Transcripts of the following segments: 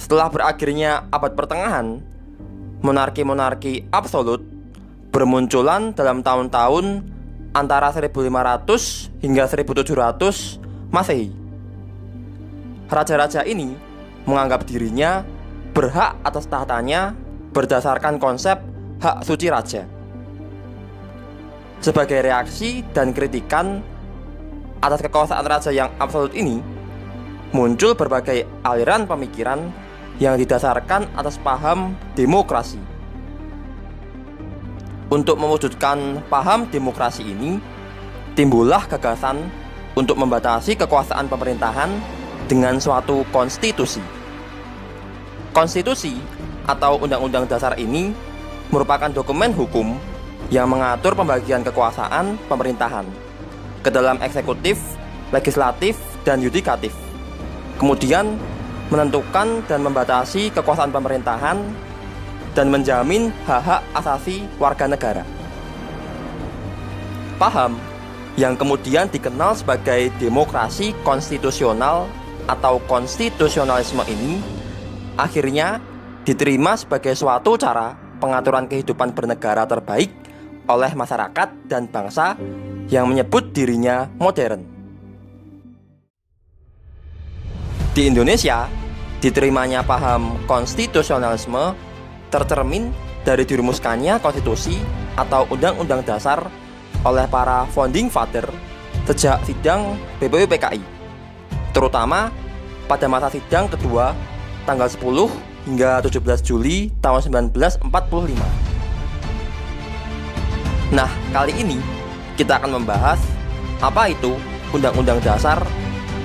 Setelah berakhirnya abad pertengahan, monarki-monarki absolut bermunculan dalam tahun-tahun antara 1500 hingga 1700 Masehi. Raja-raja ini menganggap dirinya berhak atas tahtanya berdasarkan konsep hak suci raja. Sebagai reaksi dan kritikan atas kekuasaan raja yang absolut ini, muncul berbagai aliran pemikiran yang didasarkan atas paham demokrasi. Untuk mewujudkan paham demokrasi ini, timbullah gagasan untuk membatasi kekuasaan pemerintahan dengan suatu konstitusi. Konstitusi atau Undang-Undang Dasar ini merupakan dokumen hukum yang mengatur pembagian kekuasaan pemerintahan ke dalam eksekutif, legislatif, dan yudikatif. Kemudian menentukan dan membatasi kekuasaan pemerintahan dan menjamin hak-hak asasi warga negara. Paham yang kemudian dikenal sebagai demokrasi konstitusional atau konstitusionalisme ini akhirnya diterima sebagai suatu cara pengaturan kehidupan bernegara terbaik oleh masyarakat dan bangsa yang menyebut dirinya modern. Di Indonesia, diterimanya paham konstitusionalisme tercermin dari dirumuskannya konstitusi atau Undang-Undang Dasar oleh para founding father sejak sidang BPUPKI, terutama pada masa sidang kedua tanggal 10 hingga 17 Juli tahun 1945. Nah, kali ini kita akan membahas apa itu Undang-Undang Dasar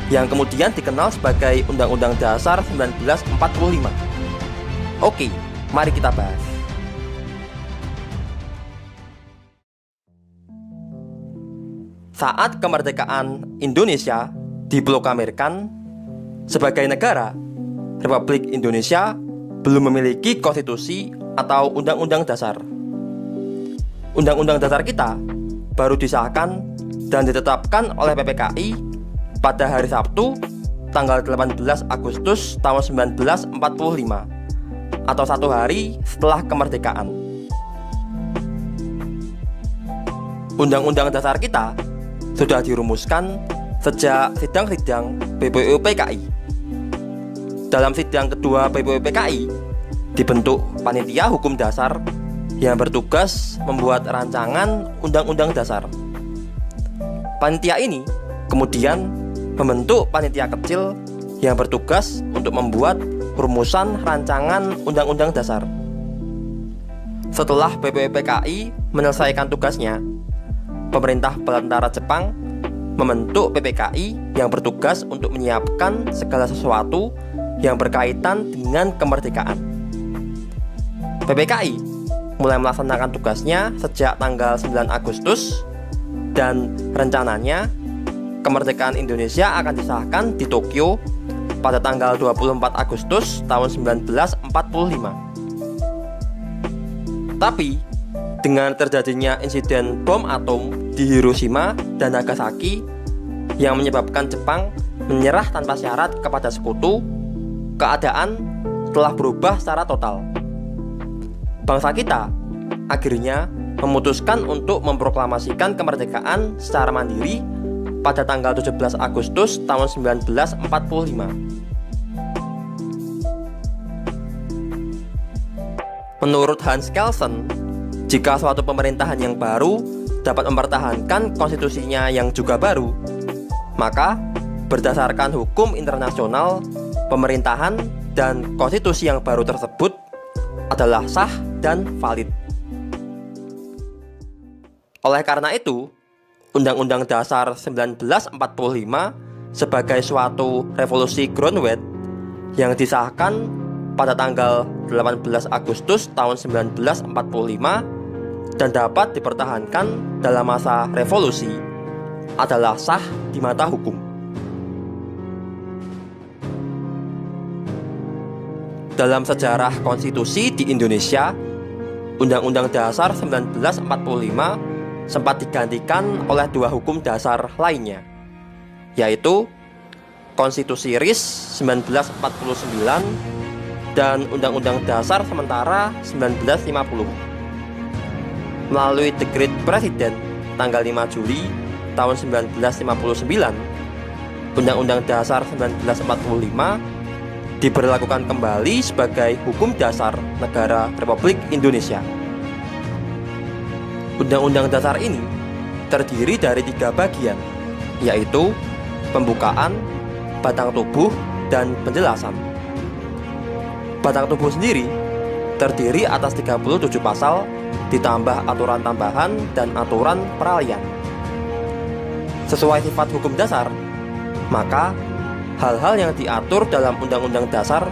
yang kemudian dikenal sebagai Undang-Undang Dasar 1945. Oke, mari kita bahas. Saat kemerdekaan Indonesia diproklamirkan sebagai negara, Republik Indonesia belum memiliki konstitusi atau undang-undang dasar. Undang-undang dasar kita baru disahkan dan ditetapkan oleh PPKI pada hari Sabtu tanggal 18 Agustus tahun 1945 atau 1 hari setelah kemerdekaan. Undang-undang dasar kita sudah dirumuskan sejak sidang-sidang BPUPKI. Dalam sidang kedua BPUPKI dibentuk panitia hukum dasar yang bertugas membuat rancangan undang-undang dasar. Panitia ini kemudian membentuk panitia kecil yang bertugas untuk membuat rumusan rancangan undang-undang dasar. Setelah BPUPKI menyelesaikan tugasnya, pemerintah Belanda Jepang membentuk PPKI yang bertugas untuk menyiapkan segala sesuatu yang berkaitan dengan kemerdekaan. PPKI mulai melaksanakan tugasnya sejak tanggal 9 Agustus dan rencananya kemerdekaan Indonesia akan disahkan di Tokyo pada tanggal 24 Agustus tahun 1945. Tapi dengan terjadinya insiden bom atom di Hiroshima dan Nagasaki yang menyebabkan Jepang menyerah tanpa syarat kepada sekutu, keadaan telah berubah secara total. Bangsa kita akhirnya memutuskan untuk memproklamasikan kemerdekaan secara mandiri pada tanggal 17 Agustus tahun 1945. Menurut Hans Kelsen, jika suatu pemerintahan yang baru dapat mempertahankan konstitusinya yang juga baru, maka berdasarkan hukum internasional, pemerintahan dan konstitusi yang baru tersebut adalah sah dan valid. Oleh karena itu, Undang-Undang Dasar 1945 sebagai suatu revolusi groundwork yang disahkan pada tanggal 18 Agustus tahun 1945 dan dapat dipertahankan dalam masa revolusi adalah sah di mata hukum. Dalam sejarah konstitusi di Indonesia, Undang-Undang Dasar 1945 sempat digantikan oleh dua hukum dasar lainnya, yaitu Konstitusi RIS 1949 dan Undang-Undang Dasar Sementara 1950. Melalui Dekret Presiden tanggal 5 Juli tahun 1959, Undang-Undang Dasar 1945 diberlakukan kembali sebagai hukum dasar negara Republik Indonesia. Undang-Undang Dasar ini terdiri dari 3 bagian, yaitu pembukaan, batang tubuh, dan penjelasan. Batang tubuh sendiri terdiri atas 37 pasal ditambah aturan tambahan dan aturan peralihan. Sesuai sifat hukum dasar, maka hal-hal yang diatur dalam Undang-Undang Dasar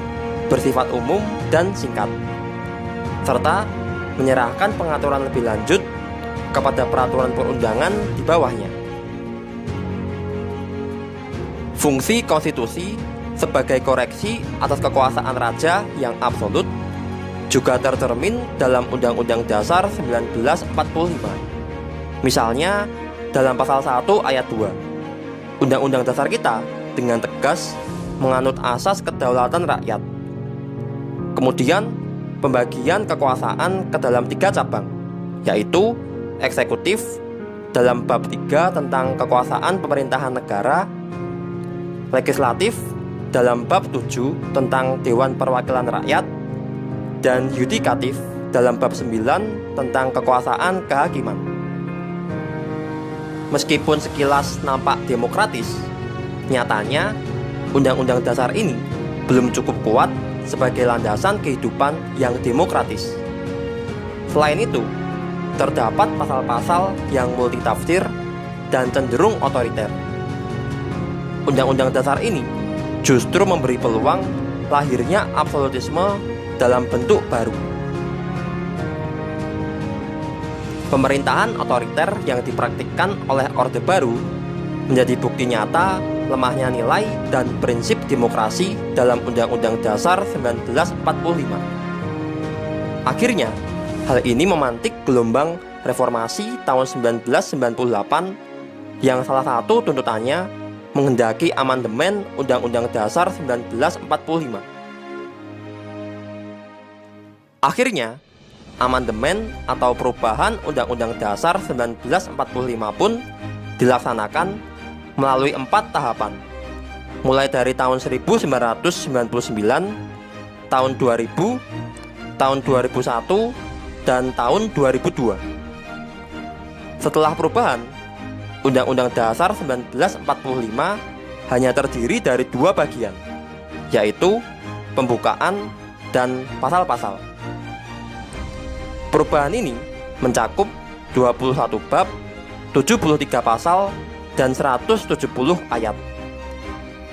bersifat umum dan singkat, serta menyerahkan pengaturan lebih lanjut kepada peraturan perundangan di bawahnya. Fungsi konstitusi sebagai koreksi atas kekuasaan raja yang absolut juga tercermin dalam Undang-Undang Dasar 1945. Misalnya dalam pasal 1 ayat 2, Undang-Undang Dasar kita dengan tegas menganut asas kedaulatan rakyat. Kemudian pembagian kekuasaan ke dalam 3 cabang, yaitu eksekutif dalam bab 3 tentang kekuasaan pemerintahan negara, legislatif dalam bab 7 tentang Dewan Perwakilan Rakyat, dan yudikatif dalam bab 9 tentang kekuasaan kehakiman. Meskipun sekilas nampak demokratis, nyatanya Undang-Undang Dasar ini belum cukup kuat sebagai landasan kehidupan yang demokratis. Selain itu, terdapat pasal-pasal yang multitafsir dan cenderung otoriter. Undang-Undang Dasar ini justru memberi peluang lahirnya absolutisme dalam bentuk baru. Pemerintahan otoriter yang dipraktikkan oleh Orde Baru menjadi bukti nyata lemahnya nilai dan prinsip demokrasi dalam Undang-Undang Dasar 1945. Akhirnya, hal ini memantik gelombang reformasi tahun 1998 yang salah satu tuntutannya menghendaki amandemen Undang-Undang Dasar 1945. Akhirnya, amandemen atau perubahan Undang-Undang Dasar 1945 pun dilaksanakan melalui 4 tahapan, mulai dari tahun 1999, tahun 2000, tahun 2001, dan tahun 2002. Setelah perubahan, Undang-Undang Dasar 1945 hanya terdiri dari 2 bagian, yaitu pembukaan dan pasal-pasal. Perubahan ini mencakup 21 bab, 73 pasal, dan 170 ayat,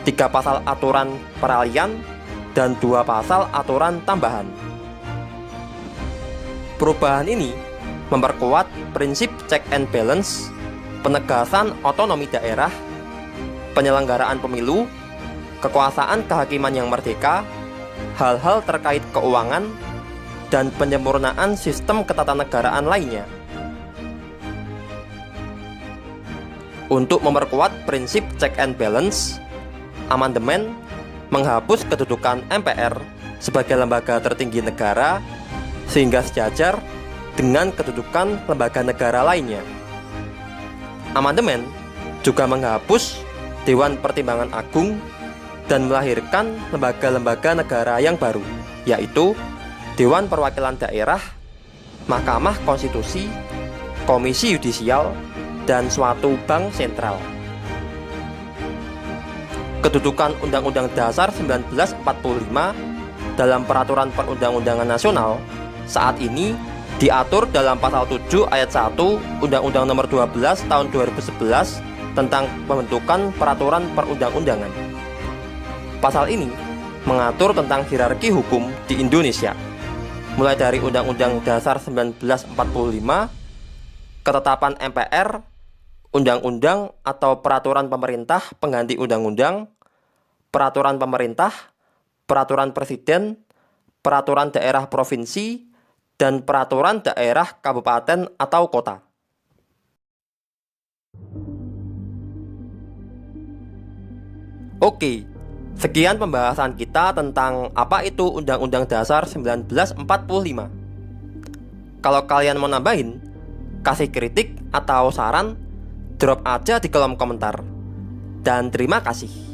3 pasal aturan peralihan, dan 2 pasal aturan tambahan. Perubahan ini memperkuat prinsip check and balance, penegasan otonomi daerah, penyelenggaraan pemilu, kekuasaan kehakiman yang merdeka, hal-hal terkait keuangan, dan penyempurnaan sistem ketatanegaraan lainnya. Untuk memperkuat prinsip check and balance, amandemen menghapus kedudukan MPR sebagai lembaga tertinggi negara sehingga sejajar dengan kedudukan lembaga negara lainnya. Amandemen juga menghapus Dewan Pertimbangan Agung dan melahirkan lembaga-lembaga negara yang baru, yaitu Dewan Perwakilan Daerah, Mahkamah Konstitusi, Komisi Yudisial, dan suatu bank sentral. Kedudukan Undang-Undang Dasar 1945 dalam Peraturan Perundang-undangan Nasional saat ini diatur dalam pasal 7 ayat 1 Undang-Undang Nomor 12 Tahun 2011 tentang pembentukan peraturan perundang-undangan. Pasal ini mengatur tentang hierarki hukum di Indonesia, mulai dari Undang-Undang Dasar 1945, ketetapan MPR, undang-undang atau peraturan pemerintah pengganti undang-undang, peraturan pemerintah, peraturan presiden, peraturan daerah provinsi, dan peraturan daerah kabupaten atau kota. Oke, Sekian pembahasan kita tentang apa itu Undang-Undang Dasar 1945. Kalau kalian mau nambahin, kasih kritik atau saran, drop aja di kolom komentar. Dan terima kasih.